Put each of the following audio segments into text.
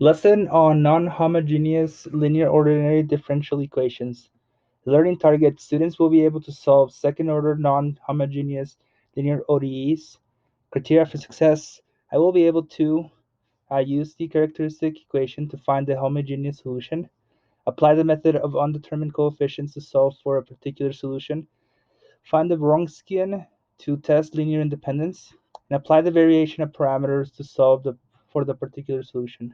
Lesson on non-homogeneous linear ordinary differential equations. Learning target: students will be able to solve second-order non-homogeneous linear ODEs. Criteria for success: I will be able to use the characteristic equation to find the homogeneous solution, apply the method of undetermined coefficients to solve for a particular solution, find the Wronskian to test linear independence, and apply the variation of parameters to solve for the particular solution.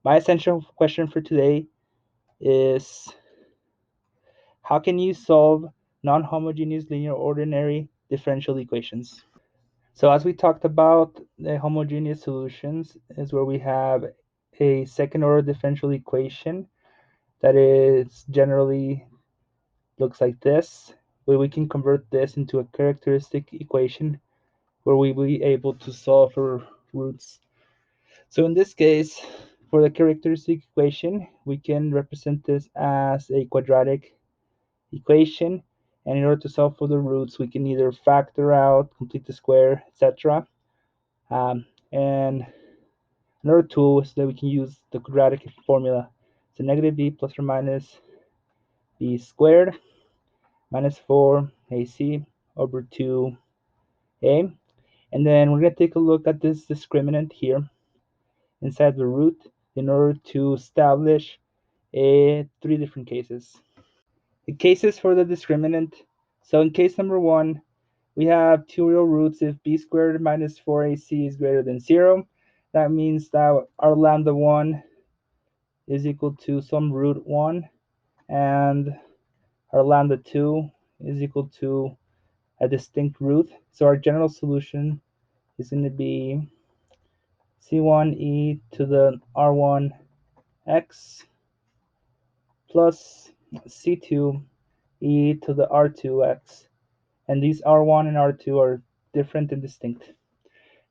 My essential question for today is: how can you solve non-homogeneous linear ordinary differential equations? So as we talked about, the homogeneous solutions is where we have a second order differential equation that is generally looks like this, where we can convert this into a characteristic equation where we will be able to solve for roots. So in this case, for the characteristic equation, we can represent this as a quadratic equation, and in order to solve for the roots, we can either factor out, complete the square, etc. And another tool is that we can use the quadratic formula. So negative b plus or minus b squared minus 4ac over 2a. And then we're going to take a look at this discriminant here inside the root in order to establish three different cases. The cases for the discriminant. So in case number one, we have two real roots. If b squared minus 4ac is greater than 0, that means that our lambda 1 is equal to some root 1, and our lambda 2 is equal to a distinct root. So our general solution is going to be c1 to the r1x plus c2 to the r2x. And these r1 and r2 are different and distinct.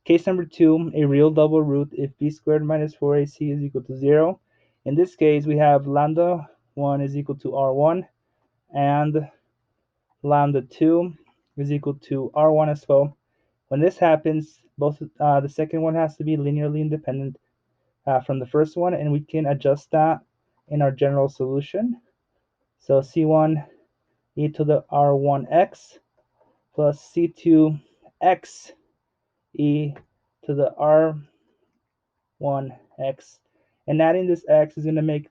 Case number two, a real double root if b squared minus 4ac is equal to 0. In this case, we have lambda 1 is equal to r1 and lambda 2 is equal to r1 as well. When this happens, both the second one has to be linearly independent from the first one, and we can adjust that in our general solution. So c1 to the r1x plus c2x to the r1x. And adding this x is going to make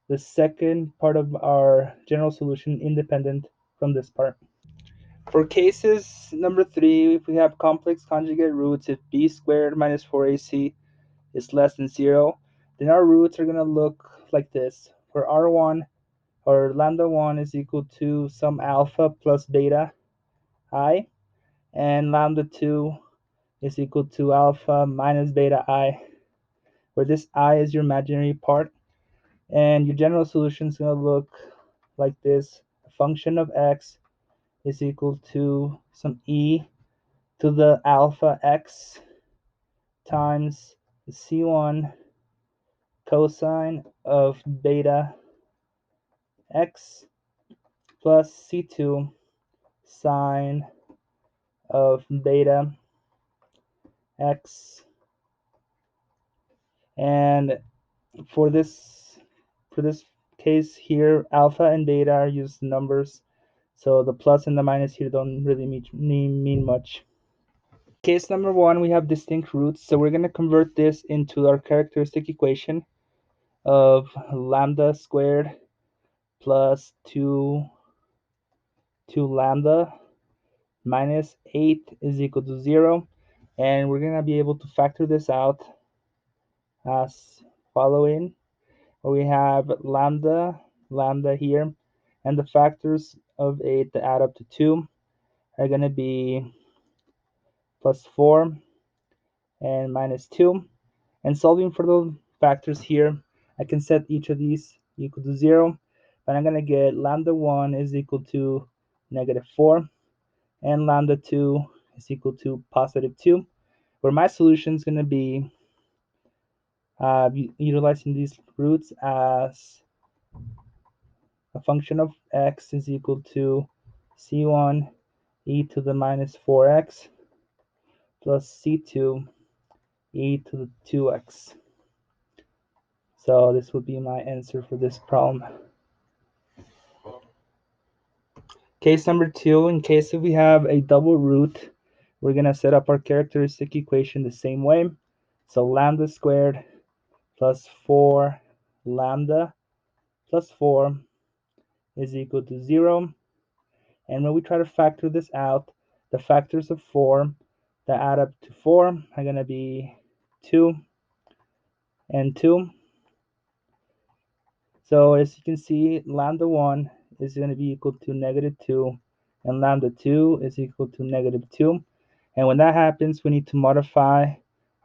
the second part of our general solution independent from this part. For cases number three, if we have complex conjugate roots, if b squared minus 4ac is less than 0, then our roots are going to look like this. For r1, or lambda 1 is equal to some alpha plus beta I, and lambda 2 is equal to alpha minus beta I, where this I is your imaginary part. And your general solution is going to look like this. A function of x is equal to some to the alpha x times c1 cosine of beta x plus c2 sine of beta x. And for this case here, alpha and beta are used numbers, so the plus and the minus here don't really mean much. Case number one, we have distinct roots, so we're going to convert this into our characteristic equation of lambda squared plus 2 lambda minus 8 is equal to 0, and we're going to be able to factor this out as following, where we have lambda here, and the factors of 8 that add up to 2 are going to be plus 4 and minus 2. And solving for the factors here, I can set each of these equal to 0, but I'm going to get lambda 1 is equal to negative 4, and lambda 2 is equal to positive 2, where my solution is going to be utilizing these roots as a function of x is equal to c1 to the minus 4x plus c2 to the 2x. So this would be my answer for this problem. Case number 2, in case if we have a double root, we're going to set up our characteristic equation the same way. So lambda squared plus 4 lambda plus 4 is equal to 0. And when we try to factor this out, the factors of 4 that add up to 4 are going to be 2 and 2. So as you can see, lambda 1 is going to be equal to negative 2, and lambda 2 is equal to negative 2. And when that happens, we need to modify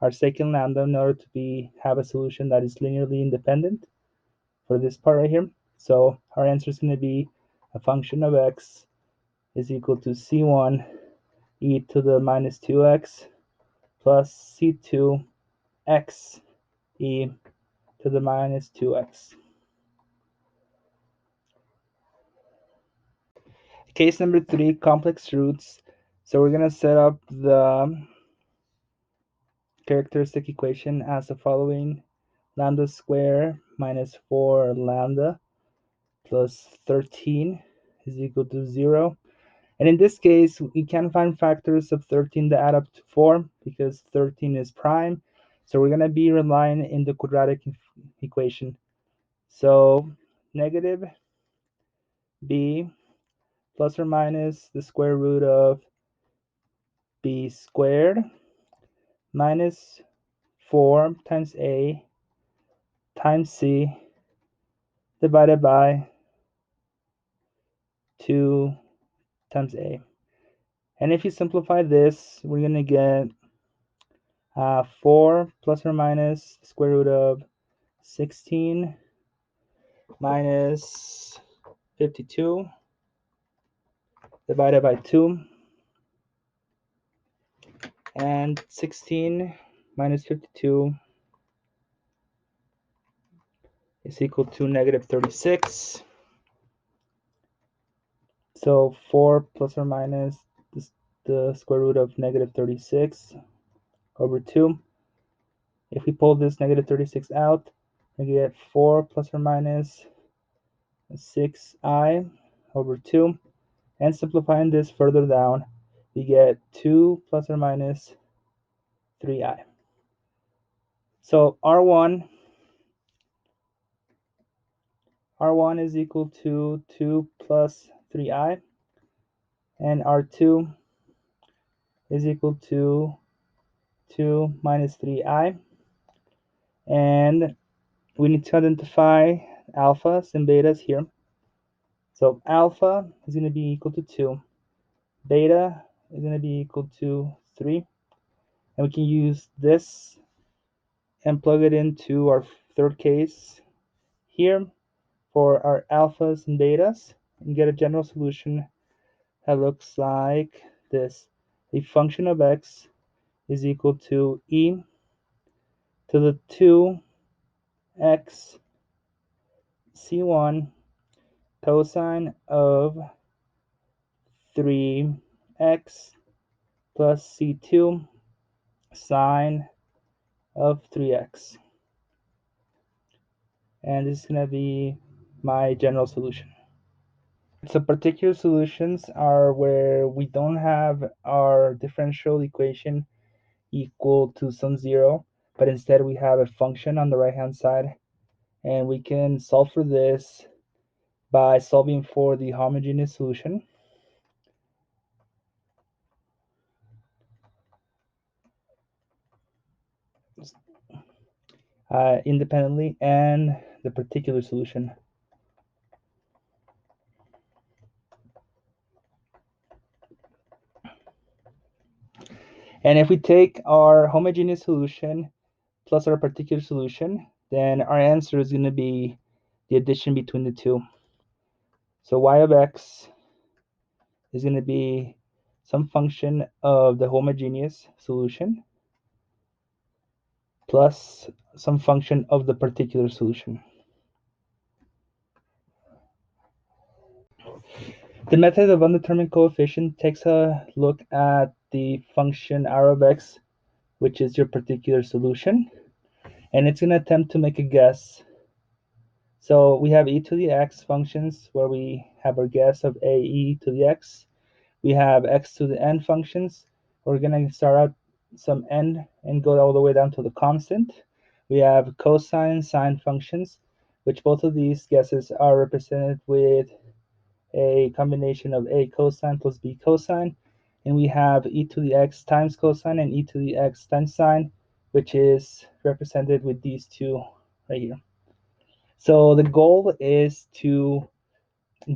our second lambda in order to have a solution that is linearly independent for this part right here. So our answer is going to be a function of x is equal to c1 e to the minus 2x plus c2 x e to the minus 2x. Case number 3, complex roots. So we're going to set up the characteristic equation as the following: lambda squared minus 4 lambda plus 13 is equal to 0. And in this case, we can find factors of 13 that add up to 4 because 13 is prime. So we're going to be relying in the quadratic equation. So negative b plus or minus the square root of b squared minus 4 times a times c divided by 2 times a. And if you simplify this, we're going to get 4 plus or minus the square root of 16 minus 52 divided by 2. And 16 minus 52 is equal to negative 36. So 4 plus or minus the square root of negative 36 over 2. If we pull this negative 36 out, we get 4 plus or minus 6i over 2. And simplifying this further down, we get 2 plus or minus 3i. So R1 is equal to 2 plus 3i, and R2 is equal to 2 minus 3i. And we need to identify alphas and betas here. So alpha is going to be equal to 2. Beta is going to be equal to 3. And we can use this and plug it into our third case here for our alphas and betas and get a general solution that looks like this. A function of x is equal to e to the 2x c1 cosine of 3x plus c2 sine of 3x. And this is going to be my general solution. So particular solutions are where we don't have our differential equation equal to some zero, but instead we have a function on the right hand side, and we can solve for this by solving for the homogeneous solution. Independently, and the particular solution. And if we take our homogeneous solution plus our particular solution, then our answer is going to be the addition between the two. So y of x is going to be some function of the homogeneous solution plus some function of the particular solution. The method of undetermined coefficient takes a look at the function r of x, which is your particular solution, and it's going to attempt to make a guess So we have e to the x functions where we have our guess of a e to the x. We have x to the n functions. We're going to start out some n and go all the way down to the constant. We have cosine, sine functions, which both of these guesses are represented with a combination of a cosine plus b cosine. And we have e to the x times cosine and e to the x times sine, which is represented with these two right here. So the goal is to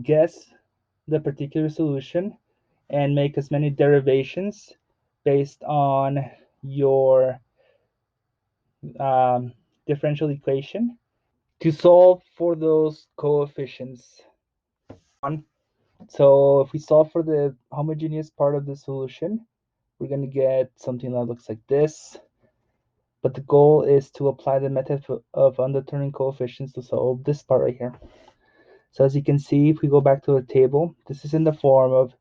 guess the particular solution and make as many derivations based on your differential equation to solve for those coefficients. So if we solve for the homogeneous part of the solution, we're going to get something that looks like this. But the goal is to apply the method of undetermined coefficients to solve this part right here. So as you can see, if we go back to the table, this is in the form of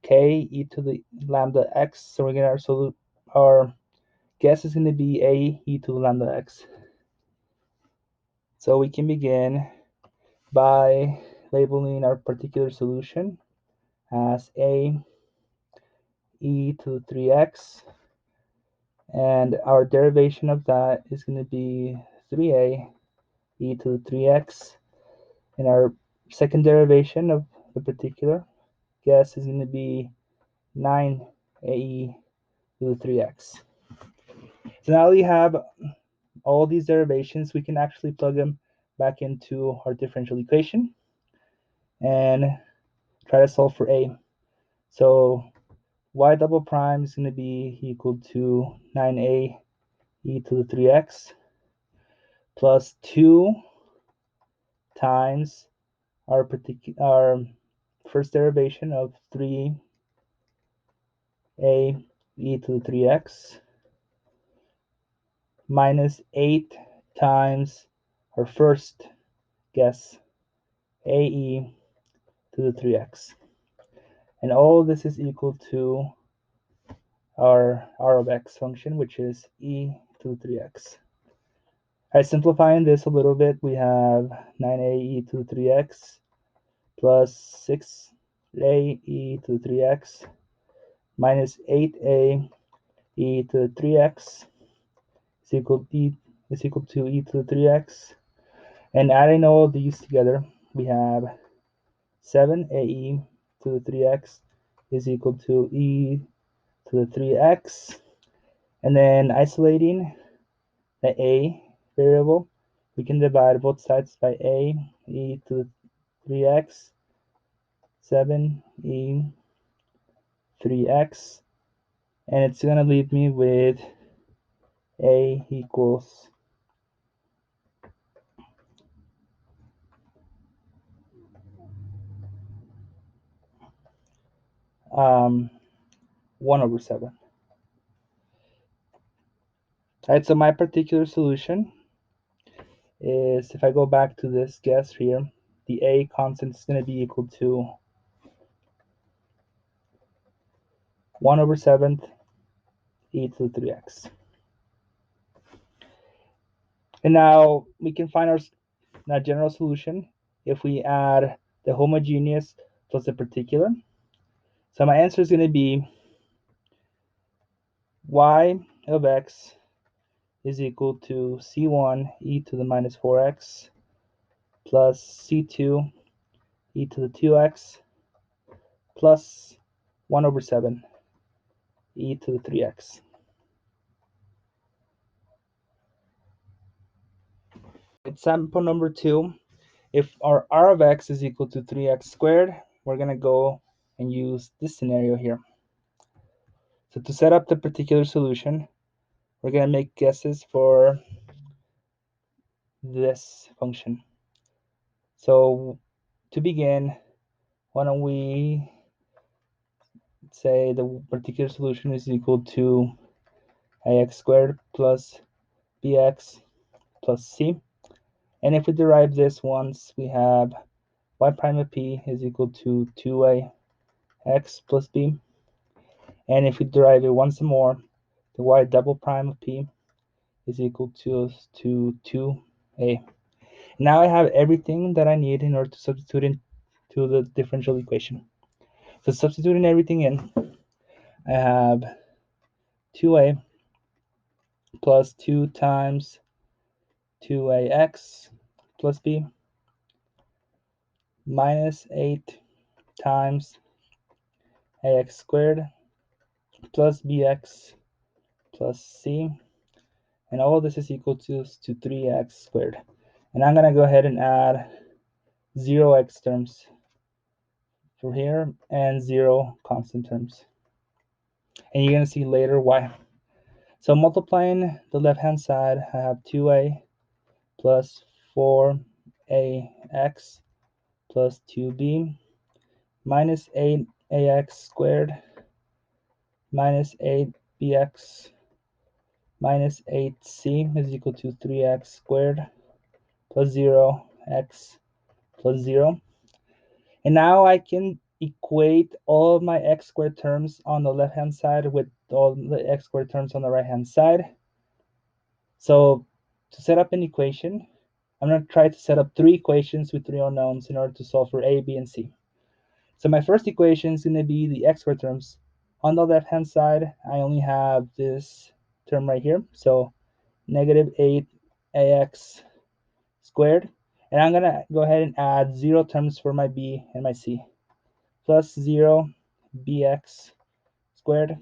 k e to the lambda x. So we're going to our guess is going to be a e to the lambda x. So we can begin by labeling our particular solution as a e to the 3x, and our derivation of that is going to be 3a e to the 3x, and our second derivation of the particular guess is going to be 9ae to the 3x. So now we have all these derivations, we can actually plug them back into our differential equation and try to solve for a. So y double prime is going to be equal to 9a e to the 3x plus 2 times our first derivation of 3a e to the 3x minus 8 times our first guess, ae to the 3x. And all of this is equal to our r of x function, which is e to the 3x. By simplifying this a little bit, we have 9a e to the 3x plus 6a e to the 3x minus 8a e to the 3x is equal to e to the 3x. And adding all of these together, we have 7ae to the 3x is equal to e to the 3x. And then isolating the a variable, we can divide both sides by a e to the 3x, 7e 3x, and it's going to leave me with a equals 1 over 7. All right, so my particular solution is, if I go back to this guess here, the a constant is going to be equal to 1 over 7th e to the 3x. And now we can find our general solution if we add the homogeneous plus the particular. So my answer is going to be y of x is equal to c1 e to the minus 4x plus c2 e to the 2x plus 1 over 7 e to the 3x. Example number 2, if our r of x is equal to 3x squared, we're going to go and use this scenario here. So to set up the particular solution, we're going to make guesses for this function. So to begin, why don't we say the particular solution is equal to ax squared plus bx plus c. And if we derive this once, we have y prime of p is equal to 2ax plus b. And if we derive it once more, the y double prime of p is equal to 2a. Now I have everything that I need in order to substitute into the differential equation. So substituting everything in, I have 2a plus 2 times 2ax plus b minus 8 times ax squared plus bx plus c, and all of this is equal to 3x squared. And I'm going to go ahead and add 0x terms for here and 0 constant terms. And you're going to see later why. So multiplying the left-hand side, I have 2a plus 4ax plus 2b minus 8ax squared minus 8bx minus 8c is equal to 3x squared plus 0x plus 0. And now I can equate all of my x squared terms on the left-hand side with all the x squared terms on the right-hand side. So to set up an equation, I'm going to try to set up 3 equations with 3 unknowns in order to solve for a, b, and c. So my first equation is going to be the x squared terms. On the left-hand side, I only have this term right here. So negative 8ax squared. And I'm going to go ahead and add 0 terms for my b and my c. Plus 0 bx squared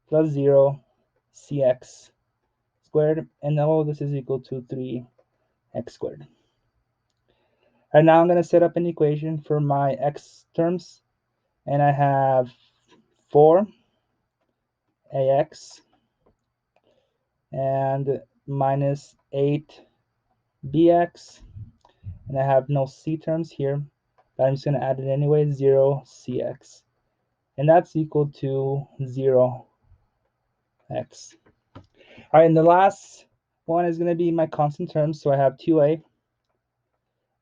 plus 0 cx squared. And all of this is equal to 3x squared. And now I'm going to set up an equation for my x terms. And I have 4ax and minus 8bx, and I have no c terms here, but I'm just going to add it anyway, 0cx, and that's equal to 0x. All right, and the last one is going to be my constant terms, so I have 2a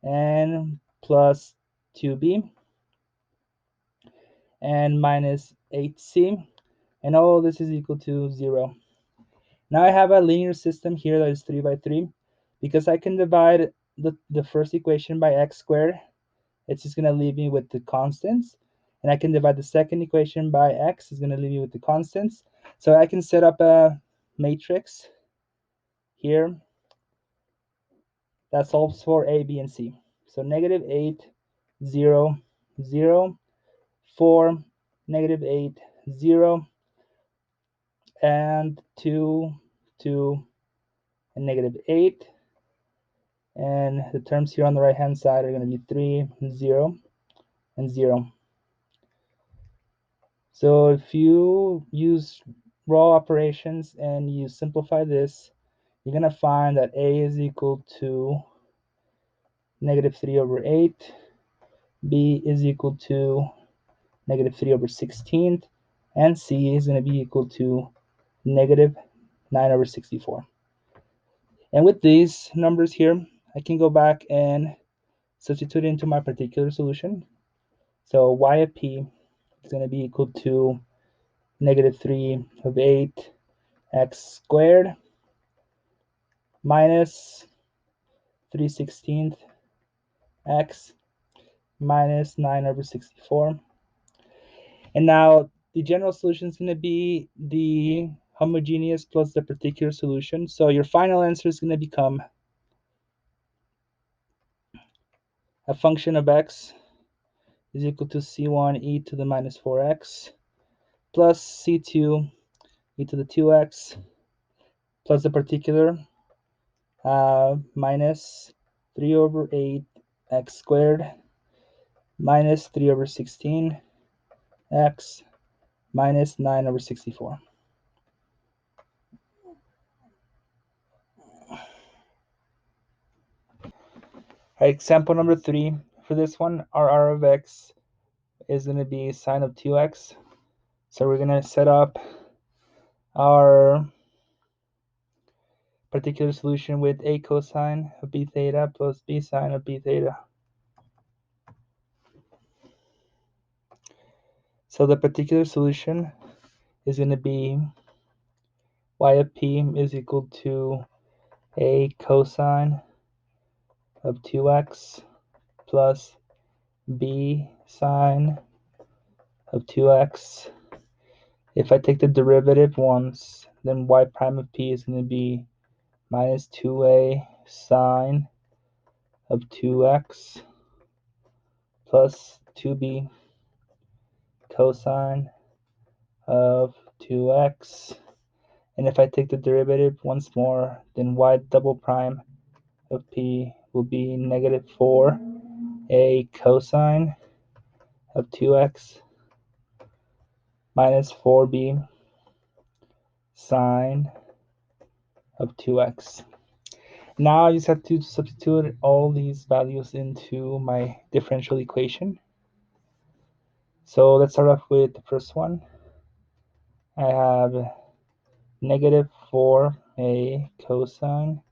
and plus 2b and minus 8c, and all of this is equal to 0. Now I have a linear system here that is 3 by 3. Because I can divide the first equation by x squared, it's just going to leave me with the constants. And I can divide the second equation by x, it's going to leave me with the constants. So I can set up a matrix here that solves for a, b, and c. So negative 8, 0, 0, 4, negative 8, 0, and 2, 2, and negative 8. And the terms here on the right hand side are going to be 3, 0, and 0. So if you use raw operations and you simplify this, you're going to find that a is equal to negative 3 over 8, b is equal to negative 3 over 16, and c is going to be equal to negative 9 over 64. And with these numbers here, I can go back and substitute into my particular solution. So y of p is going to be equal to negative 3 of 8 x squared minus 3/16 x minus 9 over 64. And now the general solution is going to be the homogeneous plus the particular solution. So your final answer is going to become a function of x is equal to c1 e to the minus 4x plus c2 e to the 2x plus the particular minus 3 over 8 x squared minus 3 over 16 x minus 9 over 64. Right, example number 3. For this one, our r of x is going to be sine of 2x. So we're going to set up our particular solution with a cosine of b theta plus b sine of b theta. So the particular solution is going to be y of p is equal to a cosine of 2x plus b sine of 2x. If I take the derivative once, then y prime of p is going to be minus 2a sine of 2x plus 2b cosine of 2x. And if I take the derivative once more, then y double prime of p will be negative 4a cosine of 2x minus 4b sine of 2x. Now I just have to substitute all these values into my differential equation. So let's start off with the first one. I have negative 4a cosine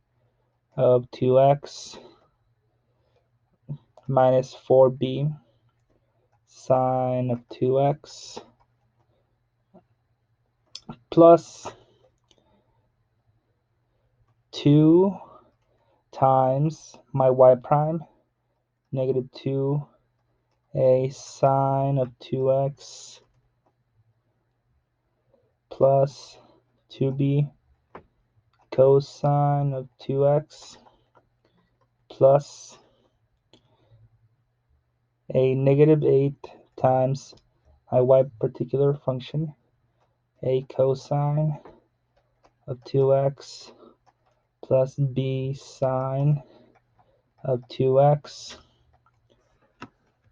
of 2x minus 4b sine of 2x plus 2 times my y prime, negative 2a sine of 2x plus 2b cosine of 2x plus a negative 8 times my y particular function, a cosine of 2x plus b sine of 2x.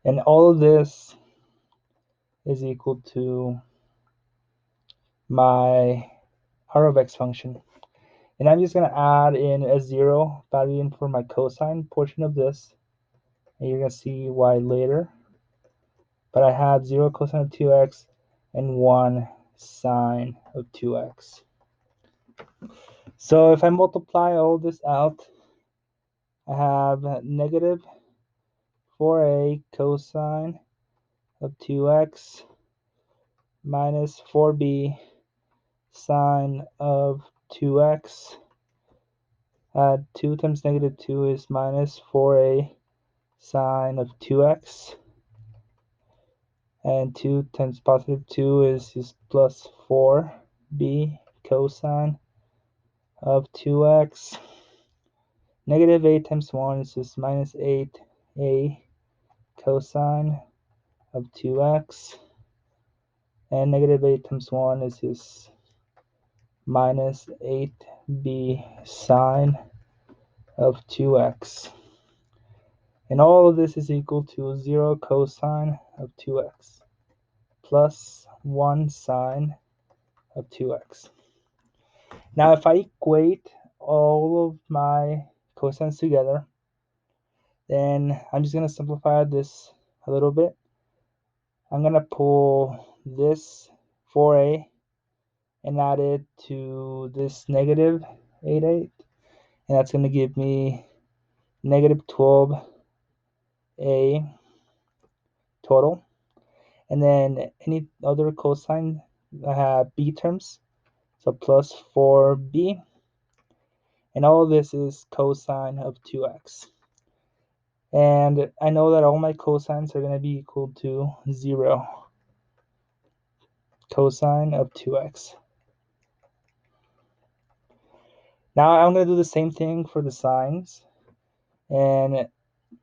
And all of this is equal to my r of x function. And I'm just going to add in a 0 value in for my cosine portion of this. And you're going to see why later. But I had 0 cosine of 2x and 1 sine of 2x. So if I multiply all this out, I have negative 4a cosine of 2x minus 4b sine of 2x. 2 times negative 2 is minus 4a sine of 2x. And 2 times positive 2 is just plus 4b cosine of 2x. Negative 8 times 1 is just minus 8a cosine of 2x. And negative 8 times 1 is just minus 8b sine of 2x. And all of this is equal to 0 cosine of 2x plus 1 sine of 2x. Now if I equate all of my cosines together, then I'm just going to simplify this a little bit. I'm going to pull this 4a and add it to this negative 8, and that's going to give me negative 12a total. And then any other cosine, I have b terms, so plus 4b. And all of this is cosine of 2x. And I know that all my cosines are going to be equal to 0 cosine of 2x. Now I'm going to do the same thing for the sines. And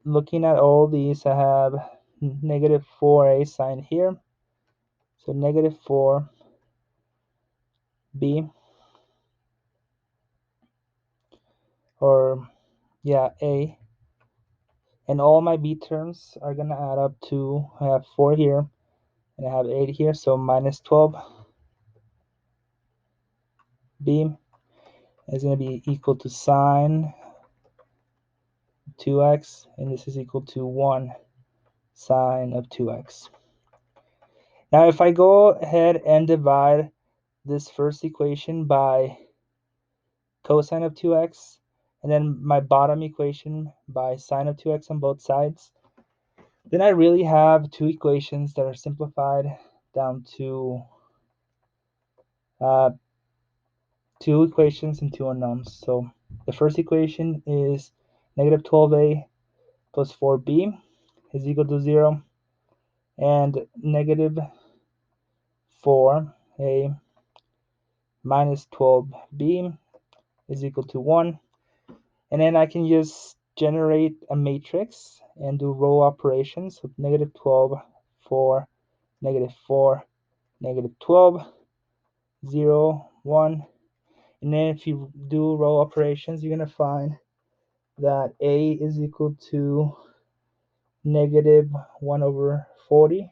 looking at all these, I have negative 4a sine here. So negative 4b, or yeah, a. And all my b terms are going to add up to, I have 4 here, and I have 8 here, so minus 12b is going to be equal to sine 2x, and this is equal to 1 sine of 2x. Now if I go ahead and divide this first equation by cosine of 2x, and then my bottom equation by sine of 2x on both sides, then I really have two equations that are simplified down to two equations and two unknowns. So the first equation is negative 12a plus 4b is equal to 0, and negative 4a minus 12b is equal to 1. And then I can just generate a matrix and do row operations with negative 12, 4, negative 4, negative 12, 0, 1. And then if you do row operations, you're going to find that a is equal to negative 1 over 40,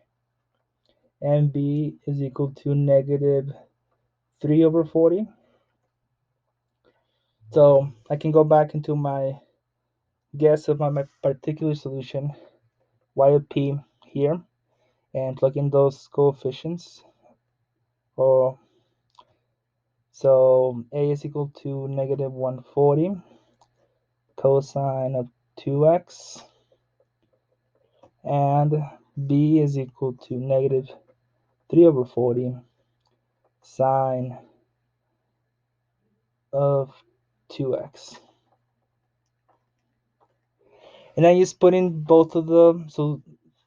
and b is equal to negative 3 over 40. So I can go back into my guess of my particular solution, y of p here, and plug in those coefficients. So a is equal to negative 140 cosine of 2x, and b is equal to negative 3 over 40 sine of 2x. And I just put in both of them, so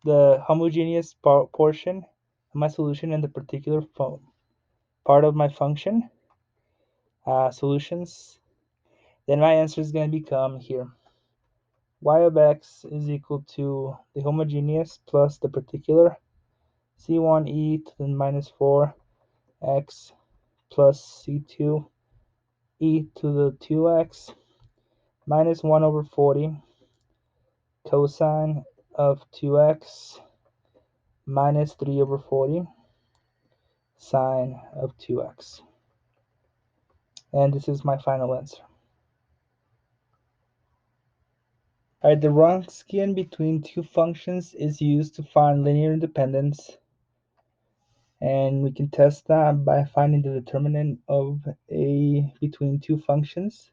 the homogeneous portion of my solution and the particular part of my function solutions. Then my answer is going to become here. Y of x is equal to the homogeneous plus the particular c1e to the minus 4x plus c2 e to the 2x minus 1 over 40 cosine of 2x minus 3 over 40 sine of 2x. And this is my final answer. Alright, the Wronskian between two functions is used to find linear independence, and we can test that by finding the determinant of a between two functions.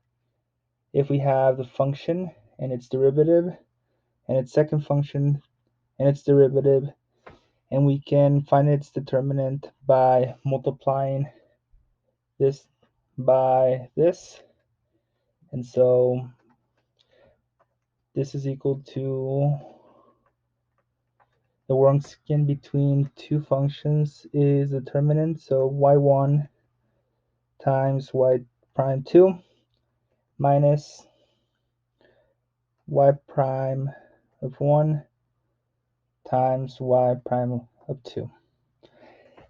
If we have the function and its derivative and its second function and its derivative, and we can find its determinant by multiplying this by this, and so this is equal to the Wronskian between two functions is determinant, so y1 times y prime 2 minus y prime of 1 times y prime of 2.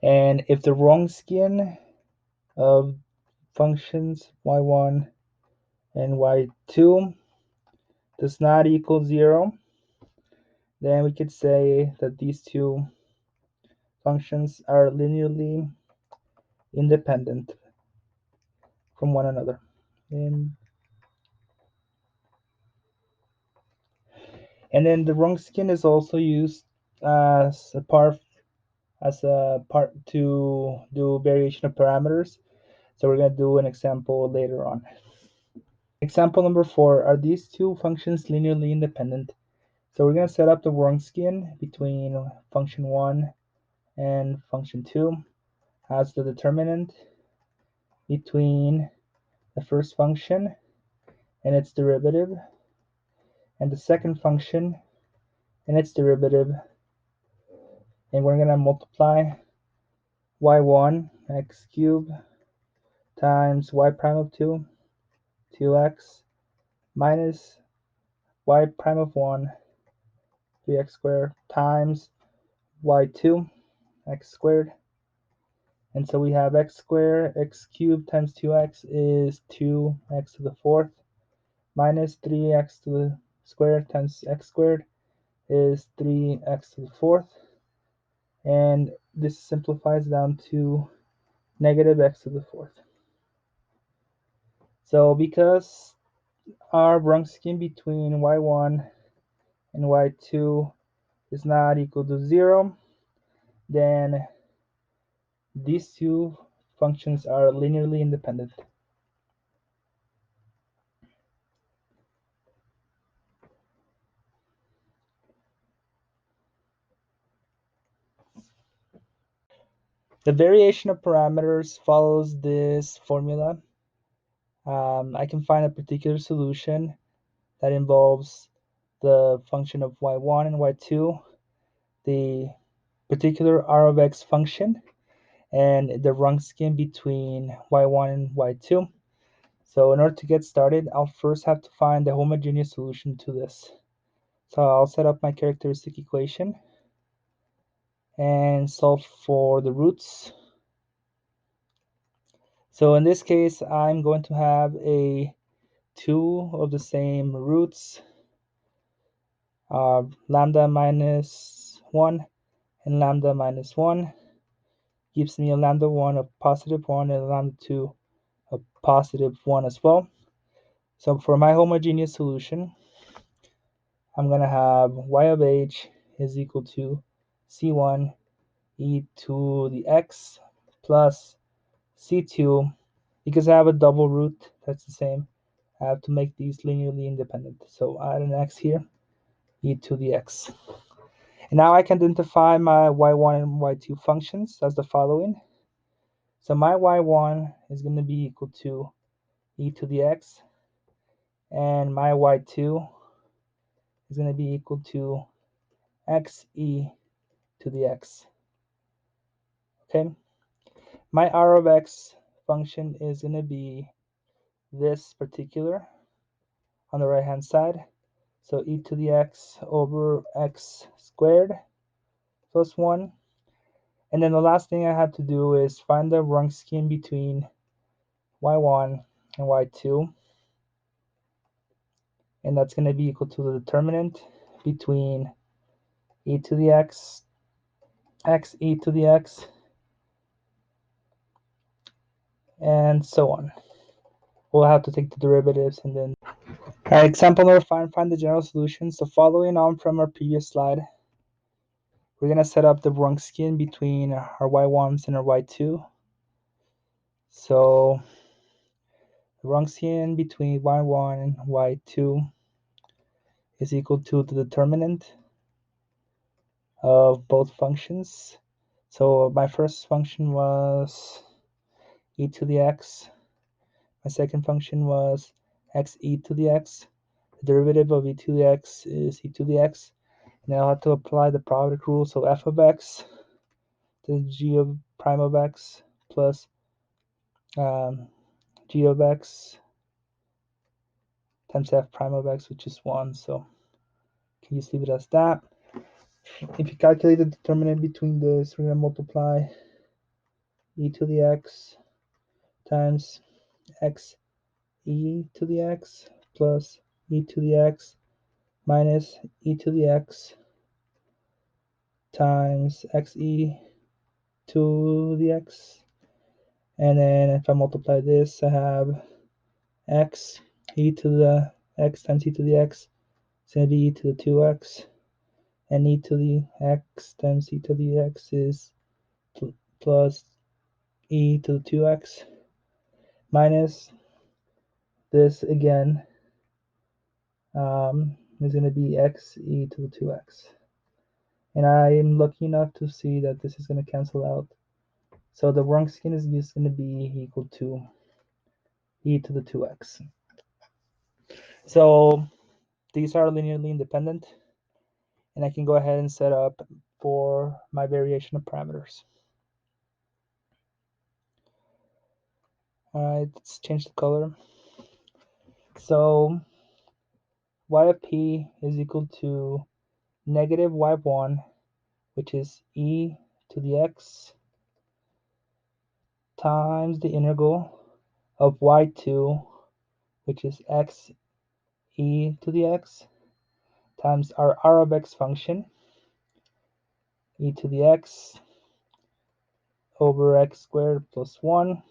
And if the Wronskian of functions y1 and y2 does not equal 0, then we could say that these two functions are linearly independent from one another. And then the Wronskian is also used as a part to do variation of parameters. So we're going to do an example later on. Example number 4, are these two functions linearly independent? So we're going to set up the Wronskian between function 1 and function 2 as the determinant between the first function and its derivative and the second function and its derivative, and we're going to multiply y1 x cubed times y prime of 2 2x minus y prime of 1 3x squared times y2 x squared. And so we have x squared, x cubed times 2x is 2x to the fourth minus 3x to the squared times x squared is 3x to the fourth. And this simplifies down to negative x to the fourth. So because our Wronskian between y1 and y2 is not equal to 0, then these two functions are linearly independent. The variation of parameters follows this formula. I can find a particular solution that involves the function of y1 and y2, the particular r of x function, and the Wronskian between y1 and y2. So in order to get started, I'll first have to find the homogeneous solution to this. So I'll set up my characteristic equation and solve for the roots. So in this case, I'm going to have two of the same roots, lambda minus 1 and lambda minus 1 gives me a lambda 1 of positive 1 and a lambda 2 of positive 1 as well. So for my homogeneous solution, I'm going to have y of h is equal to c1 e to the x plus c2. Because I have a double root that's the same, I have to make these linearly independent. So I add an x here, e to the x. And now I can identify my y1 and y2 functions as the following. So my y1 is going to be equal to e to the x, and my y2 is going to be equal to xe to the x. Okay, my r of x function is going to be this particular on the right hand side. So e to the x over x squared plus 1. And then the last thing I have to do is find the Wronskian between y1 and y2. And that's going to be equal to the determinant between e to the x, x e to the x, and so on. We'll have to take the derivatives and then. Alright, example number 5, find the general solution. So following on from our previous slide, we're going to set up the Wronskian between our y1s and our y2. So the Wronskian between y1 and y2 is equal to the determinant of both functions. So my first function was e to the x. My second function was x e to the x. The derivative of e to the x is e to the x. And I'll have to apply the product rule. So f of x to g of prime of x plus g of x times f prime of x, which is 1. So can you just leave it as that? If you calculate the determinant between this, we're going to multiply e to the x times x e to the x plus e to the x minus e to the x times xe to the x. And then if I multiply this, I have x e to the x times e to the x. It's going to be e to the 2x. And e to the x times e to the x is plus e to the 2x minus this again is going to be x e to the 2x. And I am lucky enough to see that this is going to cancel out. So the Wronskian is just going to be equal to e to the 2x. So these are linearly independent, and I can go ahead and set up for my variation of parameters. All right, let's change the color. So y of p is equal to negative y1, which is e to the x, times the integral of y2, which is x e to the x, times our r of x function, e to the x over x squared plus 1,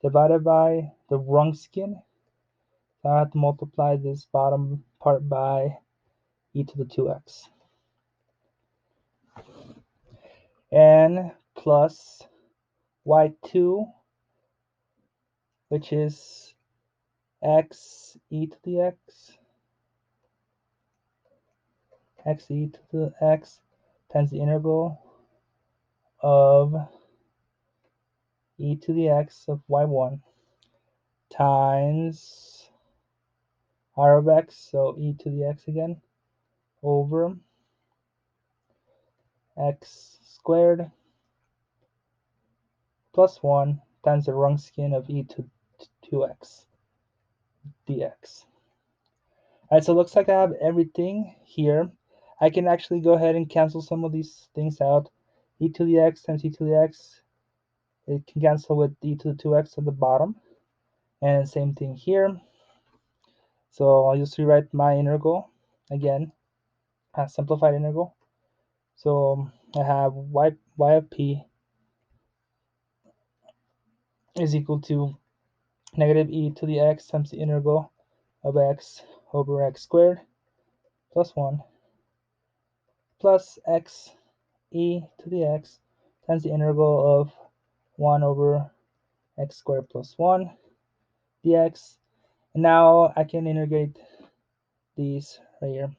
divided by the Wronskian. So I have to multiply this bottom part by e to the 2x. And plus y2, which is x e to the x, x e to the x times the integral of e to the x of y1 times r of x, so e to the x again, over x squared plus 1 times the Wronskian of e to 2x dx. Alright, so it looks like I have everything here. I can actually go ahead and cancel some of these things out. E to the x times e to the x, it can cancel with e to the 2x at the bottom. And same thing here. So I'll just rewrite my integral again, a simplified integral. So I have y of p is equal to negative e to the x times the integral of x over x squared plus 1 plus x e to the x times the integral of 1 over x squared plus 1 dx. And now I can integrate these right here.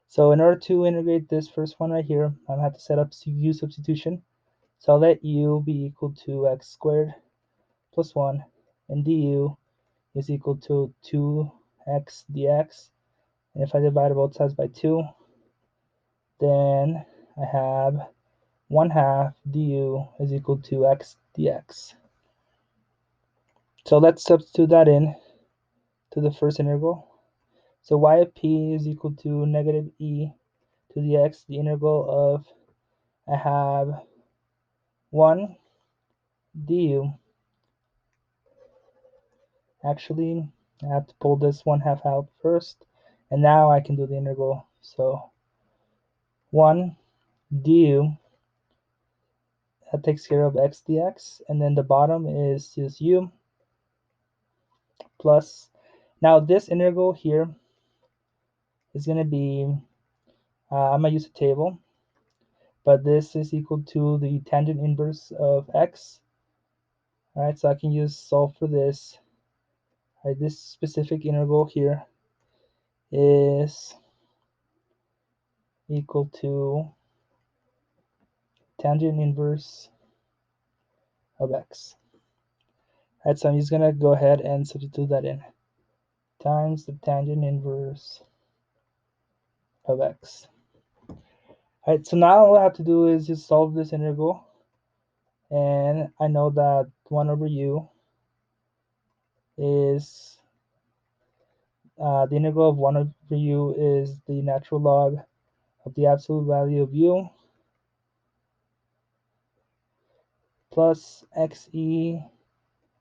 So in order to integrate this first one right here, I'm going to have to set up u substitution. So I'll let u be equal to x squared plus 1, and du is equal to 2x dx. And if I divide both sides by 2, then I have 1/2 du is equal to x dx. So let's substitute that in to the first integral. So y of p is equal to negative e to the x, the integral of, I have 1 du. Actually, I have to pull this 1/2 out first, and now I can do the integral. So 1 du, that takes care of x dx, and then the bottom is just u plus, now this integral here is going to be, I'm going to use a table, but this is equal to the tangent inverse of x. All right, so I can use solve for this. All right, this specific integral here is equal to tangent inverse of x. All right, so I'm just going to go ahead and substitute that in. Times the tangent inverse of x. All right, so now all I have to do is just solve this integral. And I know that 1 over u is, the integral of 1 over u is the natural log of the absolute value of u plus xe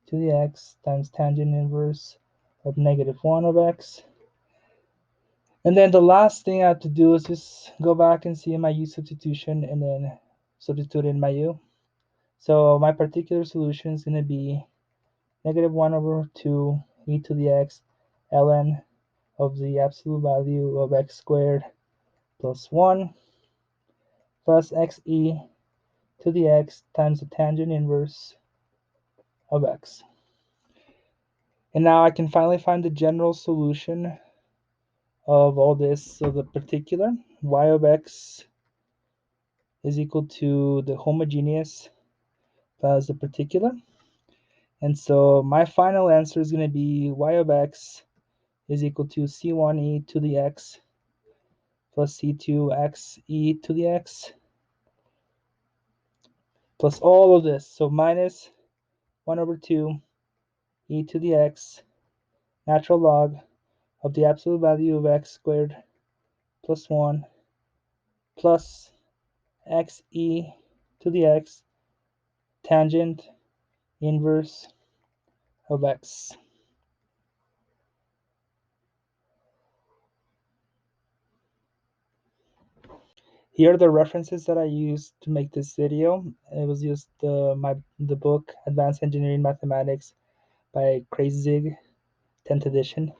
to the x times tangent inverse of negative 1 of x. And then the last thing I have to do is just go back and see my u substitution and then substitute in my u. So my particular solution is going to be negative 1 over 2 e to the x ln of the absolute value of x squared plus 1 plus xe to the x times the tangent inverse of x. And now I can finally find the general solution of all this. So the particular y of x is equal to the homogeneous plus the particular. And so my final answer is going to be y of x is equal to c1e to the x plus c2xe to the x plus all of this. So minus 1 over 2 e to the x natural log of the absolute value of x squared plus 1 plus xe to the x tangent inverse of x. Here are the references that I used to make this video. It was just the book Advanced Engineering Mathematics by Kreisig, 10th edition.